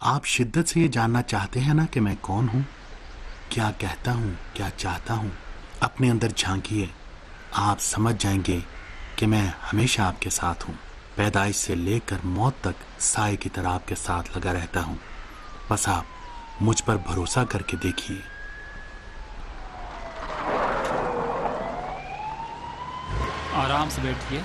आप शिद्दत से ये जानना चाहते हैं ना कि मैं कौन हूं, क्या कहता हूं, क्या चाहता हूं। अपने अंदर झांकिए, आप समझ जाएंगे कि मैं हमेशा आपके साथ हूं। पैदाइश से लेकर मौत तक साए की तरह आपके साथ लगा रहता हूं। बस आप मुझ पर भरोसा करके देखिए। आराम से बैठिए।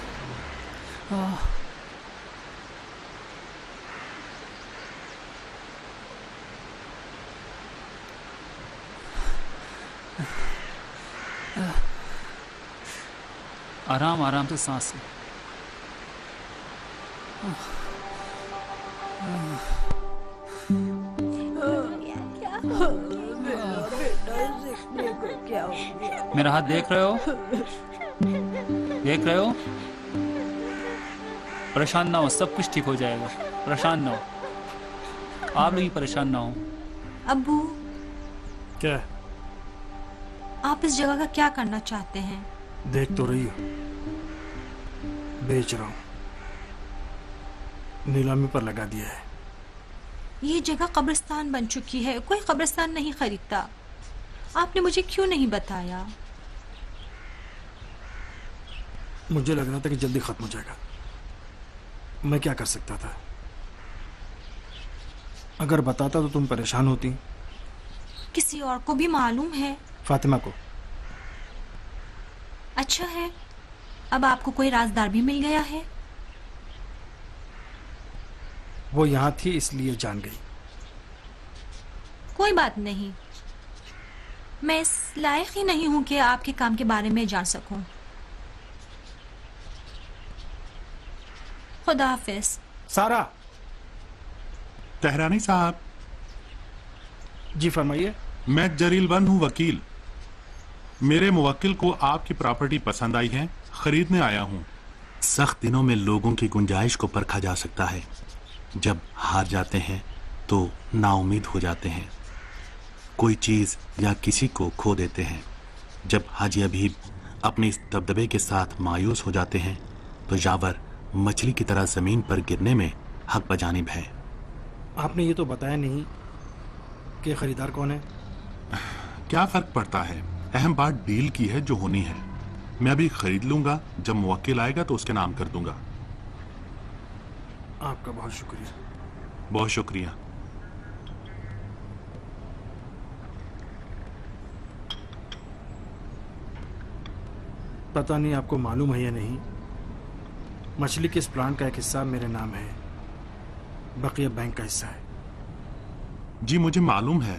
आराम आराम से सांस लें। मेरा हाथ देख रहे हो? देख रहे हो? परेशान ना हो, सब कुछ ठीक हो जाएगा। परेशान ना हो, आप लोग ही परेशान ना हो। अब्बू, क्या? आप इस जगह का क्या करना चाहते हैं? देख तो रही हो, बेच रहा हूं, नीलामी पर लगा दिया है। ये जगह कब्रिस्तान बन चुकी है, कोई कब्रिस्तान नहीं खरीदता। आपने मुझे क्यों नहीं बताया? मुझे लग रहा था कि जल्दी खत्म हो जाएगा। मैं क्या कर सकता था? अगर बताता तो तुम परेशान होती। किसी और को भी मालूम है? फातिमा को। अच्छा है, अब आपको कोई राजदार भी मिल गया है। वो यहां थी इसलिए जान गई। कोई बात नहीं, मैं इस लायक ही नहीं हूं कि आपके काम के बारे में जान सकूं। खुदा हाफिज। सारा। तेहरानी साहब। जी फरमाइए। मैं जरील बन हूं, वकील। मेरे मुवक्किल को आपकी प्रॉपर्टी पसंद आई है, खरीदने आया हूं। सख्त दिनों में लोगों की गुंजाइश को परखा जा सकता है। जब हार जाते हैं तो नाउमीद हो जाते हैं, कोई चीज या किसी को खो देते हैं। जब हाजी अबीब अपने इस दबदबे के साथ मायूस हो जाते हैं तो यावर मछली की तरह जमीन पर गिरने में हक बजानिब है। आपने ये तो बताया नहीं कि खरीदार कौन है। क्या फर्क पड़ता है, अहम बात डील की है जो होनी है। मैं अभी खरीद लूंगा, जब मुवक्किल आएगा तो उसके नाम कर दूंगा। आपका बहुत शुक्रिया। बहुत शुक्रिया। पता नहीं आपको मालूम है या नहीं, मछली के इस प्लांट का एक हिस्सा मेरे नाम है, बकिया बैंक का हिस्सा है। जी मुझे मालूम है।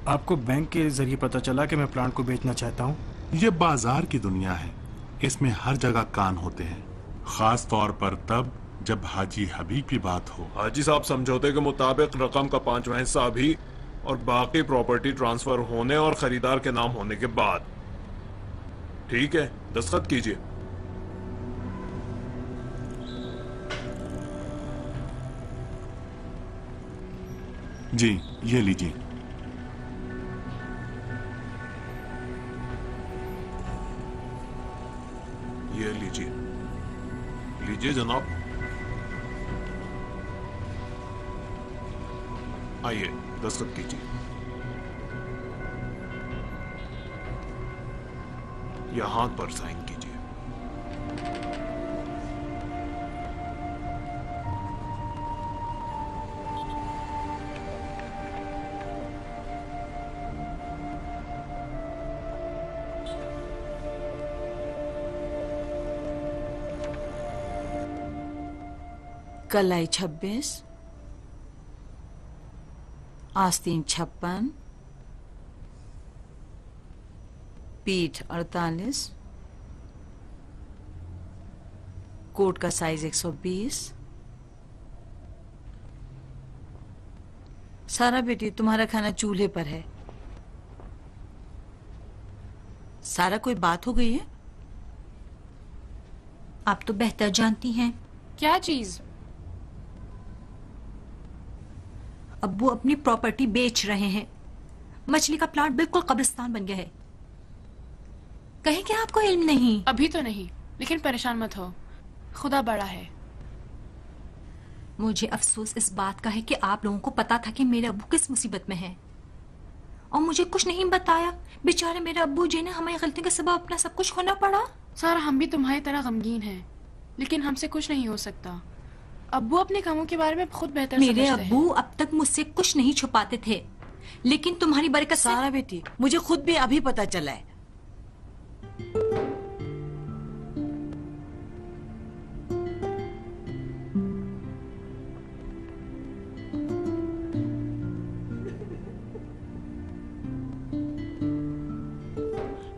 आपको बैंक के जरिए पता चला कि मैं प्लांट को बेचना चाहता हूँ? ये बाजार की दुनिया है, इसमें हर जगह कान होते हैं, खास तौर पर तब जब हाजी हबीब की बात हो। हाजी साहब, समझौते के मुताबिक रकम का 5वां हिस्सा अभी और बाकी प्रॉपर्टी ट्रांसफर होने और खरीदार के नाम होने के बाद। ठीक है, दस्तखत कीजिए। जी ये लीजिए। ये लीजिए, लीजिए जनाब। आइए, दस्तखत कीजिए। यहां पर साइन कीजिए। कलाई 26, आस्तीन 56, पीठ 48, कोट का साइज 120। सारा बेटी, तुम्हारा खाना चूल्हे पर है। सारा, कोई बात हो गई है? आप तो बेहतर जानती हैं। क्या चीज? अब्बू अपनी प्रॉपर्टी बेच रहे हैं। मछली का प्लांट बिल्कुल कब्रिस्तान बन गया है। कहीं क्या आपको इल्म नहीं? अभी तो नहीं, लेकिन परेशान मत हो, खुदा बड़ा है। मुझे अफसोस इस बात का है कि आप लोगों को पता था कि मेरे अब्बू किस मुसीबत में हैं और मुझे कुछ नहीं बताया। बेचारे मेरे अब्बू जी ने हमारी गलतियों के सबब अपना सब कुछ खोना पड़ा। सारा हम भी तुम्हारी तरह गमगीन हैं, लेकिन हमसे कुछ नहीं हो सकता। अब्बू अपने कामों के बारे में खुद बेहतर मेरे समझते हैं। अब्बू अब तक मुझसे कुछ नहीं छुपाते थे, लेकिन तुम्हारी बरकत से सारा बेटी, मुझे खुद भी अभी पता चला है।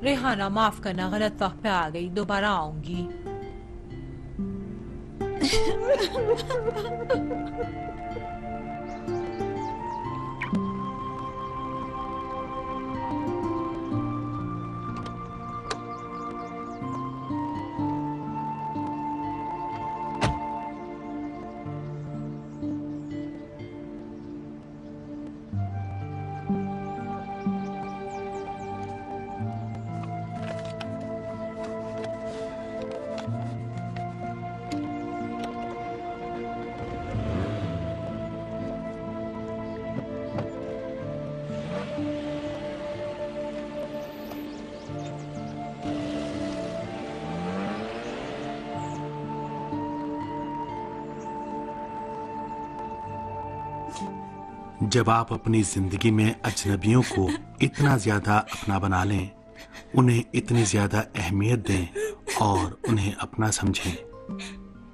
रेहाना माफ करना, गलत वक्त पे आ गई, दोबारा आऊंगी। जब आप अपनी जिंदगी में अजनबियों को इतना ज्यादा अपना बना लें, उन्हें इतनी ज्यादा अहमियत दें और उन्हें अपना समझें,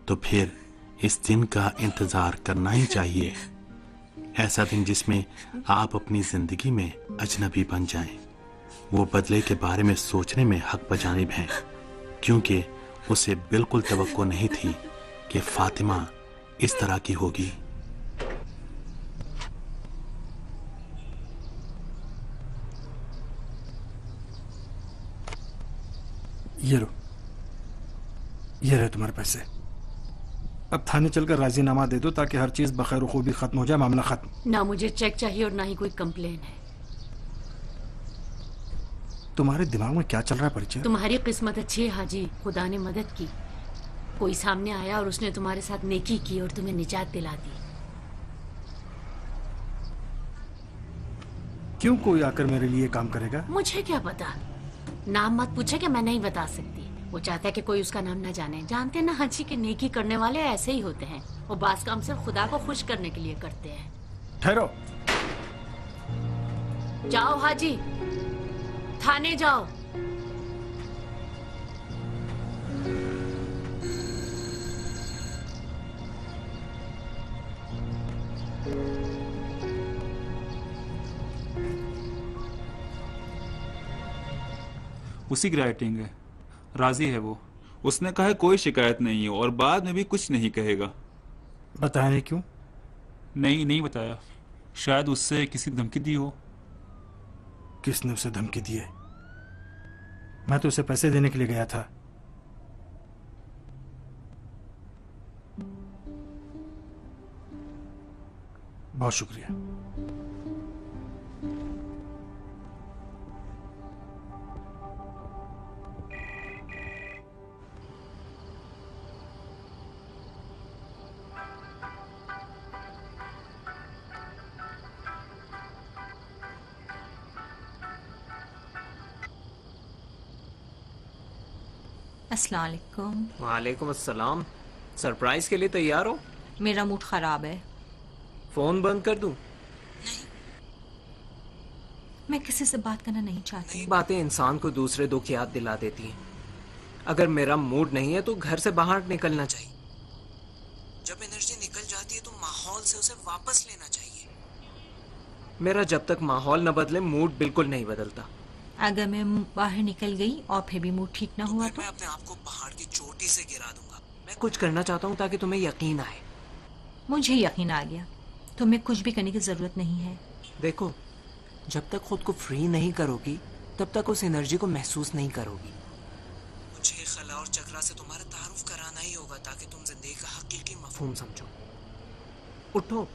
तो फिर इस दिन का इंतजार करना ही चाहिए। ऐसा दिन जिसमें आप अपनी जिंदगी में अजनबी बन जाएं। वो बदले के बारे में सोचने में हक बजानिब हैं, क्योंकि उसे बिल्कुल तवक्को नहीं थी कि फातिमा इस तरह की होगी। ये लो, ये रहे तुम्हारे पैसे। अब थाने चलकर राजीनामा दे दो ताकि हर चीज बखैर खूबी खत्म हो जाए, मामला खत्म। ना मुझे चेक चाहिए और ना ही कोई कंप्लेन है। तुम्हारे दिमाग में क्या चल रहा है परिचय? तुम्हारी किस्मत अच्छी है हाजी, खुदा ने मदद की। कोई सामने आया और उसने तुम्हारे साथ नेकी की और तुम्हें निजात दिला दी। क्यों कोई आकर मेरे लिए काम करेगा? मुझे क्या पता, नाम मत पूछे कि मैं नहीं बता सकती। वो चाहता है कि कोई उसका नाम न जाने। जानते हैं ना हाजी कि नेकी करने वाले ऐसे ही होते हैं, वो बास काम सिर्फ खुदा को खुश करने के लिए करते हैं। ठहरो। जाओ हाजी, थाने जाओ। उसी की राइटिंग है, राजी है वो। उसने कहा है कोई शिकायत नहीं है और बाद में भी कुछ नहीं कहेगा। बताया नहीं क्यों? नहीं बताया, शायद उससे किसी धमकी दी हो। किसने उसे धमकी दी है? मैं तो उसे पैसे देने के लिए गया था। बहुत शुक्रिया। अस्सलाम वालेकुम। वालेकुम अस्सलाम। सरप्राइज के लिए तैयार हो? मेरा मूड खराब है। फोन बंद कर दूं? मैं किसी से बात करना नहीं चाहती। ये बातें इंसान को दूसरे दुख याद दिला देती हैं। अगर मेरा मूड नहीं है तो घर से बाहर निकलना चाहिए। जब एनर्जी निकल जाती है तो माहौल से उसे वापस लेना चाहिए। मेरा जब तक माहौल न बदले मूड बिल्कुल नहीं बदलता। अगर मैं बाहर निकल गई और फिर भी मूड ठीक ना हुआ तो मैं अपने आप को पहाड़ की चोटी से गिरा दूंगा। मैं कुछ करना चाहता हूँ ताकि तुम्हें यकीन आए। मुझे यकीन आ गया, तुम्हें कुछ भी करने की जरूरत नहीं है। देखो, जब तक खुद को फ्री नहीं करोगी तब तक उस एनर्जी को महसूस नहीं करोगी। मुझे खला और चक्रा से तुम्हारा तारुफ कराना ही होगा ताकि तुम जिंदगी का हकीकी मफहूम समझो। उठो,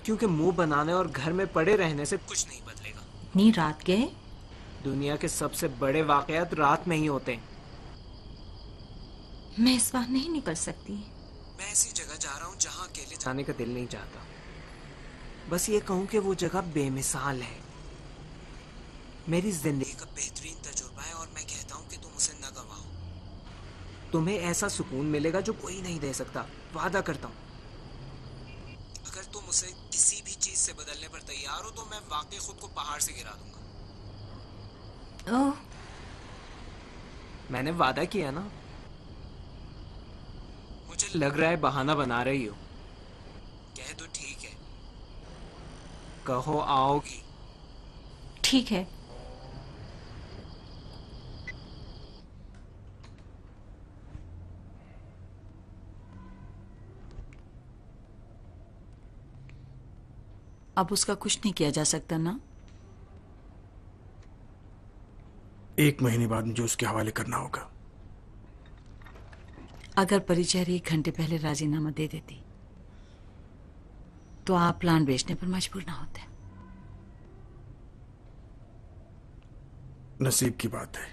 क्योंकि मुंह बनाने और घर में पड़े रहने से कुछ नहीं बदलेगा। इतनी रात गए? दुनिया के सबसे बड़े वाकयात रात में ही होते हैं। मैं इस बार नहीं निकल सकती। मैं ऐसी जगह जा रहा हूँ जहाँ अकेले जाने का दिल नहीं चाहता। बस ये कहूँ कि वो जगह बेमिसाल है, मेरी जिंदगी का बेहतरीन तजुर्बा है, और मैं कहता हूँ कि तुम उसे न गवाओ। तुम्हें ऐसा सुकून मिलेगा जो कोई नहीं दे सकता, वादा करता हूँ। अगर तुम उसे किसी भी चीज से बदलने पर तैयार हो तो मैं वाकई खुद को पहाड़ से गिरा दूंगा। ओह, मैंने वादा किया ना। मुझे लग रहा है बहाना बना रही हो। कह दो ठीक है, कहो आओगी। ठीक है। अब उसका कुछ नहीं किया जा सकता ना? 1 महीने बाद मुझे उसके हवाले करना होगा। अगर परिचय 1 घंटे पहले राजीनामा दे देती तो आप प्लान बेचने पर मजबूर ना होते। नसीब की बात है।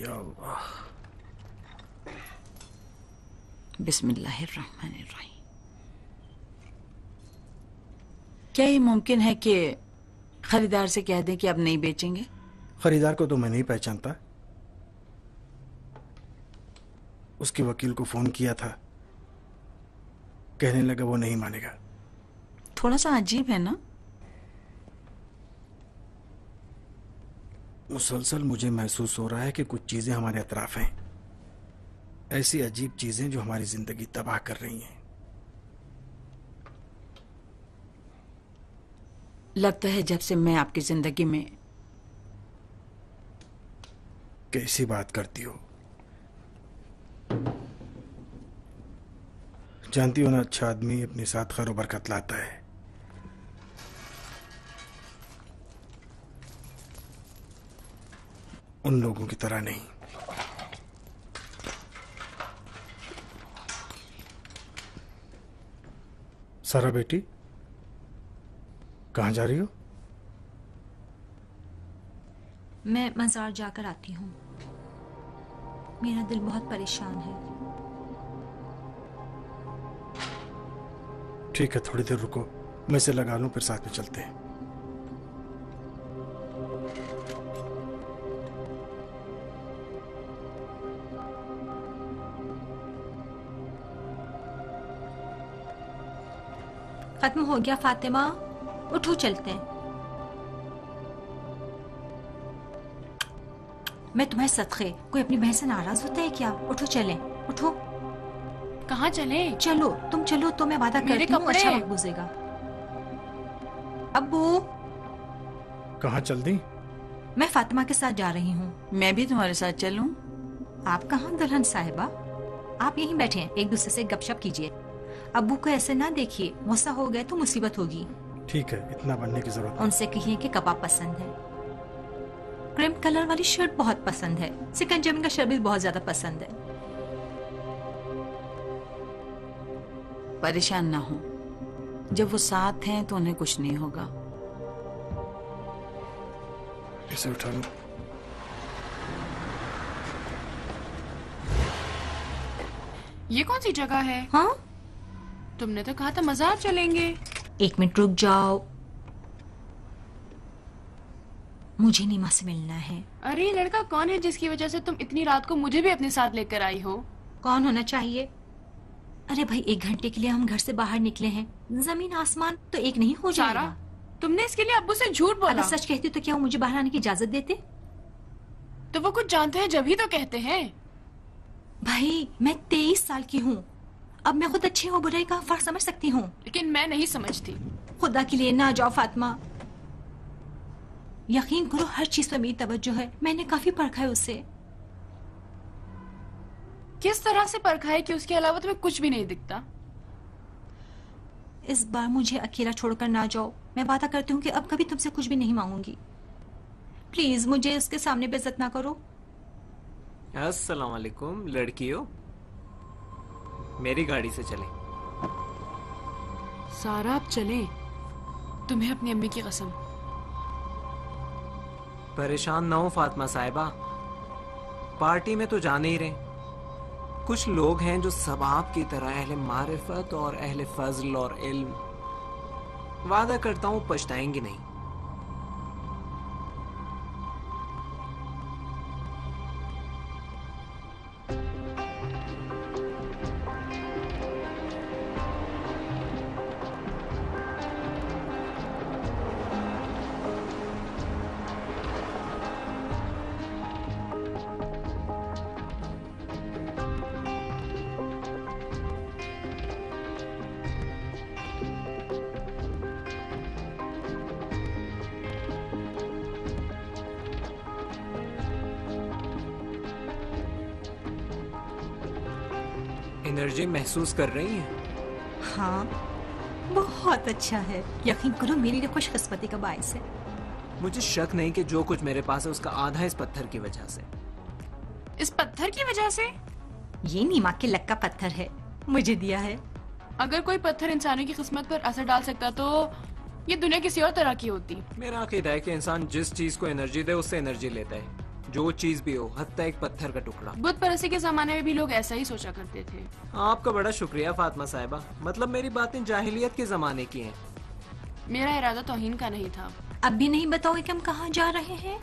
या अल्लाह। बिस्मिल्लाहिर्रहमानिर्रहीम। क्या ये मुमकिन है कि खरीदार से कह दें कि अब नहीं बेचेंगे? खरीदार को तो मैं नहीं पहचानता। उसके वकील को फोन किया था, कहने लगा वो नहीं मानेगा। थोड़ा सा अजीब है ना? मुसलसल मुझे महसूस हो रहा है कि कुछ चीजें हमारे अतराफ हैं, ऐसी अजीब चीजें जो हमारी जिंदगी तबाह कर रही हैं। लगता है जब से मैं आपकी जिंदगी में। कैसी बात करती हो? जानती हो ना, अच्छा आदमी अपने साथ खैर बरकत लाता है। उन लोगों की तरह नहीं। सारा बेटी, कहाँ जा रही हो? मैं मजार जाकर आती हूँ। मेरा दिल बहुत परेशान है। ठीक है, थोड़ी देर रुको, मैं इसे लगा लूं, फिर साथ में चलते हैं। खत्म हो गया फातिमा, उठो चलते हैं। मैं तुम्हें सदके, कोई अपनी बहन से नाराज होता है क्या? उठो चलें, उठो। कहाँ चले? चलो, तुम चलो तो मैं वादा मेरे करती हूँ कपड़े। अच्छा वक्त गुजरेगा। अब्बू, कहाँ चल दी? मैं फातिमा के साथ जा रही हूँ। मैं भी तुम्हारे साथ चलूं? आप कहाँ दुल्हन साहिबा? आप यहीं बैठे हैं, एक दूसरे से गपशप कीजिए। अब्बू को ऐसे ना देखिए, गुस्सा हो गए तो मुसीबत होगी। ठीक है, इतना बनने की जरूरत नहीं। उनसे कहिए कि कबाब पसंद है, क्रीम कलर वाली शर्ट बहुत पसंद है, सिकंजमी का शरबत बहुत ज्यादा पसंद है। परेशान ना हो, जब वो साथ हैं तो उन्हें कुछ नहीं होगा। इसे उठा लो। ये कौन सी जगह है? हाँ, तुमने तो कहा था मजार चलेंगे। 1 मिनट रुक जाओ, मुझे नीमा से मिलना है। अरे ये लड़का कौन है जिसकी वजह से तुम इतनी रात को मुझे भी अपने साथ लेकर आई हो? कौन होना चाहिए? अरे भाई, 1 घंटे के लिए हम घर से बाहर निकले हैं, जमीन आसमान तो एक नहीं हो सारा, जाएगा। तुमने इसके लिए अब्बू से झूठ बोला। अगर सच कहती तो क्या वो मुझे बाहर आने की इजाजत देते? तो वो कुछ जानते हैं जब ही तो कहते हैं। भाई, मैं 23 साल की हूँ, अब मैं खुद अच्छी हो बुराई का फर्क समझ सकती हूँ। लेकिन मैं नहीं समझती। खुदा के लिए ना जाओ फातिमा, यकीन करो हर चीज पर मेरी तवज्जो है, मैंने काफी परखा है उसे। किस तरह से परखा है कि उसके अलावा तुम्हें कुछ भी नहीं दिखता? इस बार मुझे अकेला छोड़कर ना जाओ, मैं वादा करती हूँ कि अब कभी तुमसे कुछ भी नहीं मांगूंगी। प्लीज मुझे उसके सामने बेइज्जत ना करो। अस्सलाम वालेकुम लड़कियों, मेरी गाड़ी से चले। सारा, अब चले। तुम्हें अपनी अम्मी की कसम, परेशान ना हो फातिमा साहिबा, पार्टी में तो जाने ही रहे, कुछ लोग हैं जो सब आपकी तरह अहले मारिफत और अहले फजल और इल्म। वादा करता हूं पछताएंगे नहीं। एनर्जी महसूस कर रही हैं? हाँ, बहुत अच्छा है। यकीन करो मेरी लिए खुशकिस्मती का बायस है। मुझे शक नहीं कि जो कुछ मेरे पास है उसका आधा इस पत्थर की वजह से। इस पत्थर की वजह से? ये नीमा के लक का पत्थर है, मुझे दिया है। अगर कोई पत्थर इंसानों की किस्मत पर असर डाल सकता तो ये दुनिया किसी और तरह की होती। मेरा अकीदा है कि इंसान जिस चीज को एनर्जी दे उससे एनर्जी लेता है, जो चीज भी हो, हत्ता एक पत्थर का टुकड़ा। बुत परस्ती के जमाने में भी लोग ऐसा ही सोचा करते थे। आपका बड़ा शुक्रिया फातिमा साहिबा, मतलब मेरी बातें जाहिलियत के जमाने की हैं। मेरा इरादा तौहीन का नहीं था। अब भी नहीं बताओगे कि हम कहाँ जा रहे हैं?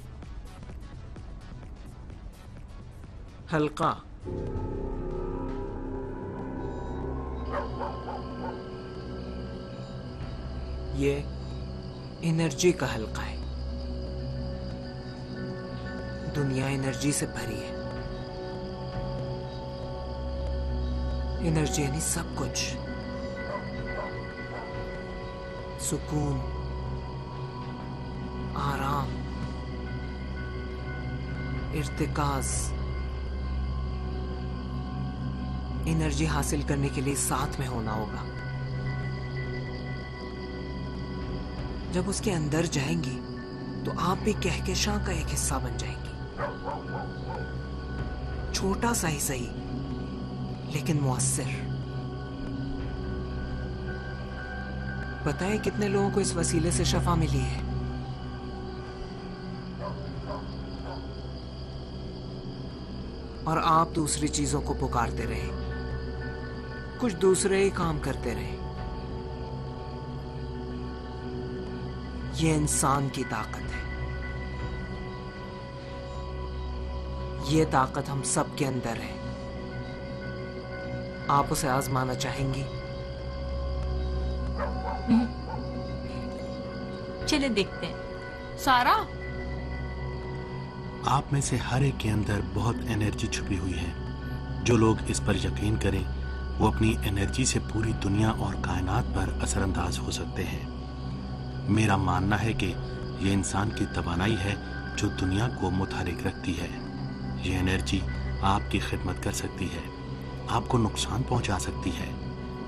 हल्का। ये एनर्जी का हल्का है। दुनिया एनर्जी से भरी है। एनर्जी यानी सब कुछ, सुकून, आराम, इर्तिकाज। एनर्जी हासिल करने के लिए साथ में होना होगा। जब उसके अंदर जाएंगी तो आप भी कहकशां का एक हिस्सा बन जाएंगी। छोटा सा ही सही, लेकिन मुअस्सिर। पता है कितने लोगों को इस वसीले से शफा मिली है? और आप दूसरी चीजों को पुकारते रहे, कुछ दूसरे ही काम करते रहे। ये इंसान की ताकत है। ये ताकत हम सब के अंदर है। आप उसे आजमाना चाहेंगी? चले देखते हैं। सारा, आप में से हर एक के अंदर बहुत एनर्जी छुपी हुई है। जो लोग इस पर यकीन करें वो अपनी एनर्जी से पूरी दुनिया और कायनात पर असरअंदाज हो सकते हैं। मेरा मानना है कि ये इंसान की तवानाई है जो दुनिया को मुतहरिक रखती है। ये एनर्जी आपकी खिदमत कर सकती है, आपको नुकसान पहुंचा सकती है,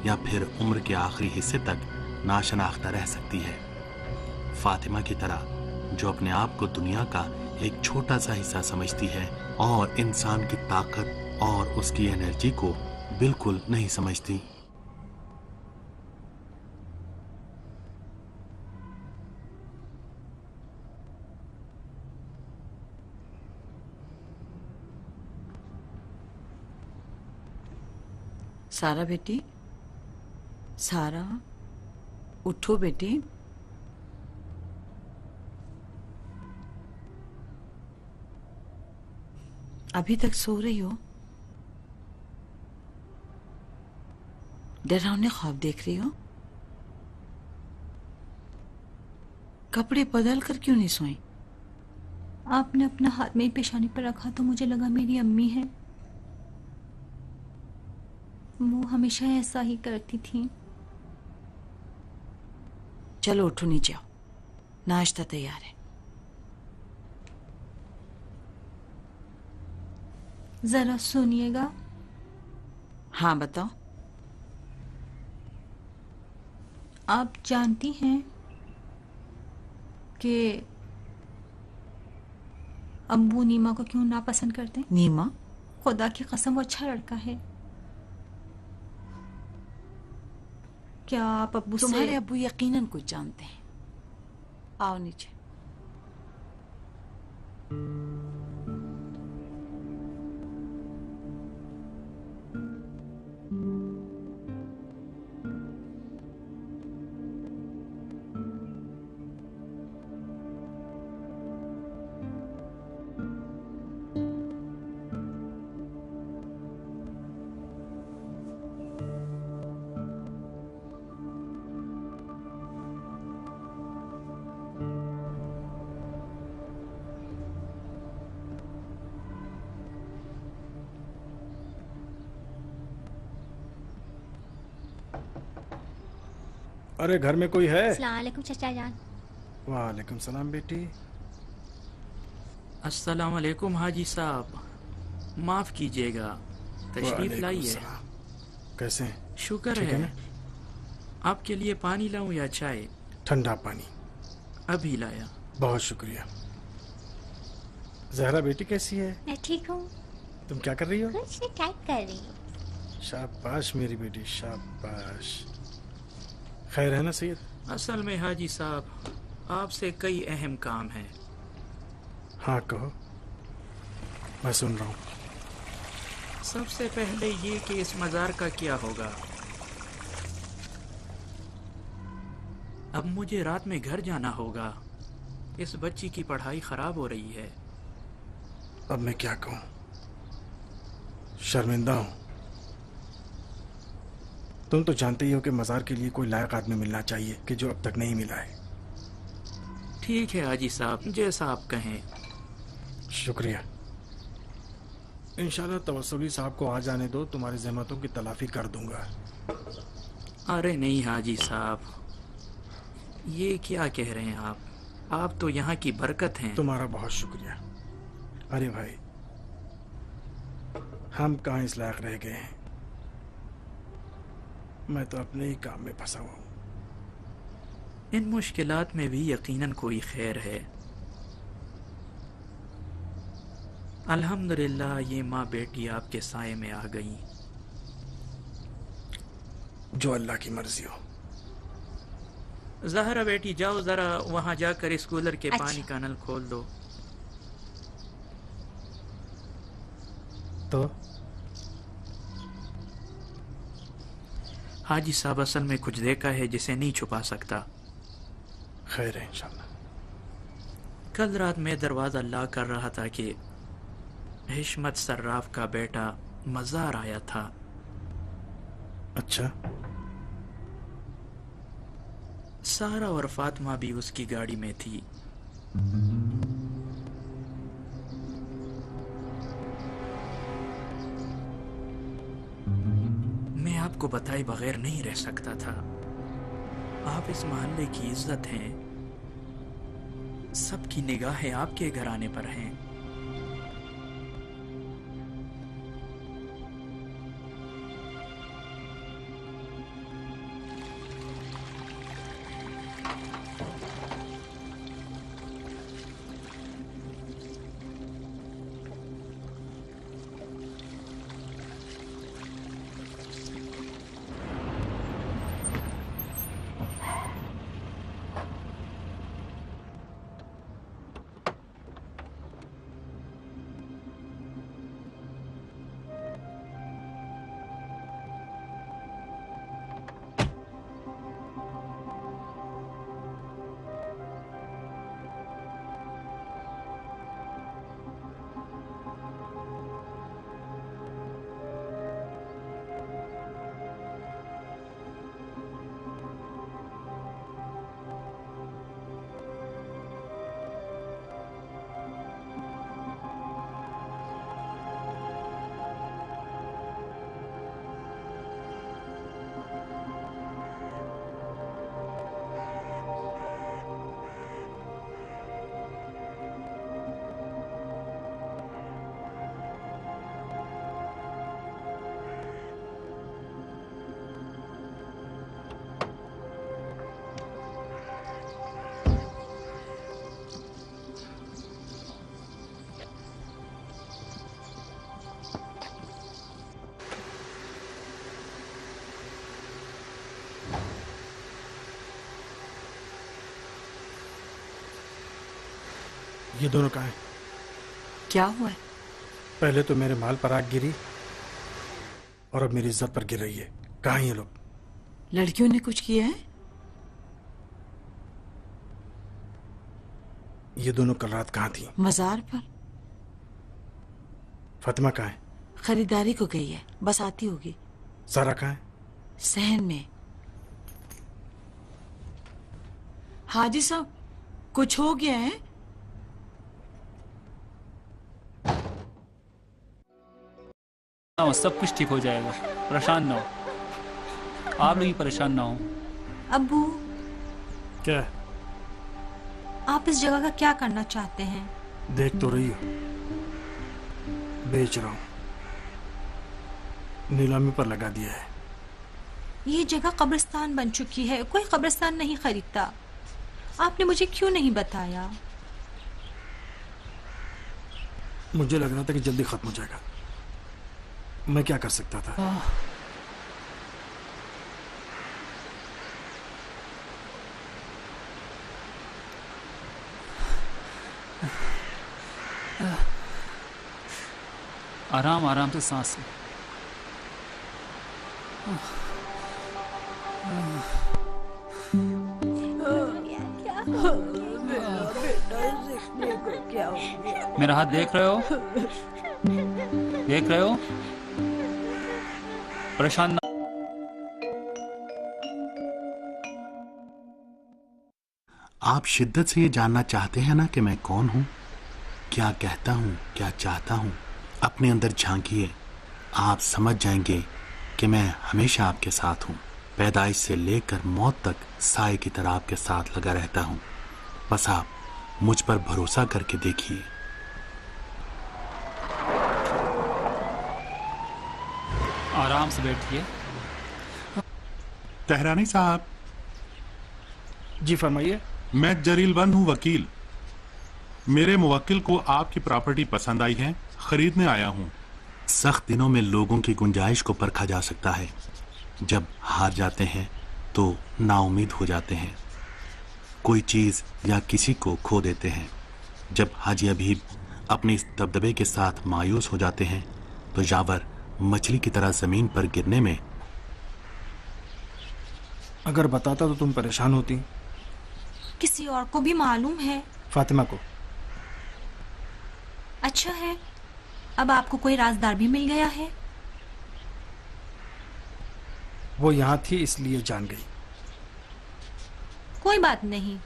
या फिर उम्र के आखिरी हिस्से तक नाशनाख्ता रह सकती है। फातिमा की तरह, जो अपने आप को दुनिया का एक छोटा सा हिस्सा समझती है और इंसान की ताकत और उसकी एनर्जी को बिल्कुल नहीं समझती। सारा बेटी, सारा उठो बेटी। अभी तक सो रही हो? डरावने ख्वाब देख रही हो? कपड़े बदल कर क्यों नहीं सोई? आपने अपना हाथ मेरी पेशानी पर रखा तो मुझे लगा मेरी अम्मी है। वो हमेशा ऐसा ही करती थी। चलो उठो, नीचे आओ, नाश्ता तैयार है। जरा सुनिएगा। हाँ बताओ। आप जानती हैं कि अब्बू नीमा को क्यों नापसंद करते हैं? नीमा? खुदा की कसम वो अच्छा लड़का है। क्या आप अब्बू से? तुम्हारे अब्बू यकीनन कुछ जानते हैं। आओ नीचे। अरे घर में कोई है? अस्सलाम वालेकुम चचा जान। वालेकुम सलाम बेटी। अस्सलाम वालेकुम हाजी साहब, माफ कीजिएगा, तशरीफ वालेकुम लाइए। सलाम। कैसे हैं? शुक्र ठीक है। ना? आपके लिए पानी लाऊं या चाय? ठंडा पानी। अभी लाया। बहुत शुक्रिया। जहरा बेटी कैसी है? मैं ठीक हूँ। तुम क्या कर रही हो? कुछ नहीं, टाइप कर रही हूँ। शाबाश मेरी बेटी, शाबाश। खैर है ना सैयद? असल में हाजी साहब, आपसे कई अहम काम हैं। हाँ कहो, मैं सुन रहा हूँ। सबसे पहले ये कि इस मज़ार का क्या होगा। अब मुझे रात में घर जाना होगा। इस बच्ची की पढ़ाई खराब हो रही है। अब मैं क्या कहूँ, शर्मिंदा हूँ। तुम तो जानते ही हो कि मज़ार के लिए कोई लायक आदमी मिलना चाहिए कि जो अब तक नहीं मिला है। ठीक है हाजी साहब, जैसा आप कहें। शुक्रिया। इंशाल्लाह तवस्सुली साहब को आ जाने दो, तुम्हारी ज़हमतों की तलाफी कर दूंगा। अरे नहीं हाजी साहब, ये क्या कह रहे हैं आप तो यहाँ की बरकत हैं। तुम्हारा बहुत शुक्रिया। अरे भाई, हम कहाँ इस लायक रह गए हैं। मैं तो अपने ही काम में फंसा हुआ हूँ। इन मुश्किलात में भी यकीनन कोई खैर है। अल्हम्दुलिल्लाह ये माँ बेटी आपके साये में आ गई। जो अल्लाह की मर्जी हो। ज़हरा बेटी जाओ जरा वहां जाकर इस कूलर के अच्छा। पानी का नल खोल दो। तो हाजी साहब असल में कुछ देखा है जिसे नहीं छुपा सकता। खैर है इंशाल्लाह। कल रात मैं दरवाज़ा ला कर रहा था कि हिशमत सर्राफ का बेटा मज़ार आया था। अच्छा, सारा और फातिमा भी उसकी गाड़ी में थी। मैं आपको बताए बगैर नहीं रह सकता था। आप इस मोहल्ले की इज्जत हैं। सबकी निगाहें आपके घर आने पर हैं। ये दोनों कहाँ हैं? क्या हुआ है? पहले तो मेरे माल पर आग गिरी और अब मेरी इज्जत पर गिर रही है। कहाँ हैं ये लोग? लड़कियों ने कुछ किया है? ये दोनों कल रात कहाँ थी? मजार पर। फातिमा कहाँ है? खरीदारी को गई है, बस आती होगी। सारा कहाँ है? सहन में। हाजी साहब, कुछ हो गया है? सब कुछ ठीक हो जाएगा, परेशान ना हो। आप लोग परेशान ना हो। अब्बू, क्या? आप इस जगह का क्या करना चाहते हैं? देख तो रही हो, बेच रहा हूं, नीलामी पर लगा दिया है। ये जगह कब्रिस्तान बन चुकी है, कोई कब्रिस्तान नहीं खरीदता। आपने मुझे क्यों नहीं बताया? मुझे लग रहा था कि जल्दी खत्म हो जाएगा। मैं क्या कर सकता था? आराम आराम से सांस लें। मेरा हाथ देख रहे हो? देख रहे हो? परेशान ना। आप शिद्दत से ये जानना चाहते हैं ना कि मैं कौन हूं, क्या कहता हूं, क्या चाहता हूं। अपने अंदर झांकिए, आप समझ जाएंगे कि मैं हमेशा आपके साथ हूं। पैदाइश से लेकर मौत तक साए की तरह आपके साथ लगा रहता हूं। बस आप मुझ पर भरोसा करके देखिए। आराम से बैठिए। तेहरानी साहब। जी फरमाइए। मैं जरील बंद हूँ वकील। मेरे मुवक्किल को आपकी प्रॉपर्टी पसंद आई है, खरीदने आया हूँ। सख्त दिनों में लोगों की गुंजाइश को परखा जा सकता है। जब हार जाते हैं तो नाउमीद हो जाते हैं, कोई चीज या किसी को खो देते हैं। जब हाजी अबीब अपने इस दबदबे के साथ मायूस हो जाते हैं तो यावर मछली की तरह जमीन पर गिरने में। अगर बताता तो तुम परेशान होती। किसी और को भी मालूम है? फातिमा को। अच्छा है, अब आपको कोई राजदार भी मिल गया है। वो यहाँ थी इसलिए जान गई। कोई बात नहीं,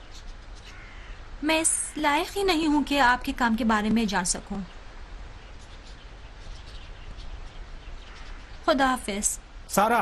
मैं इस लायक ही नहीं हूं कि आपके काम के बारे में जान सकूं। खुदा हाफिज। सारा।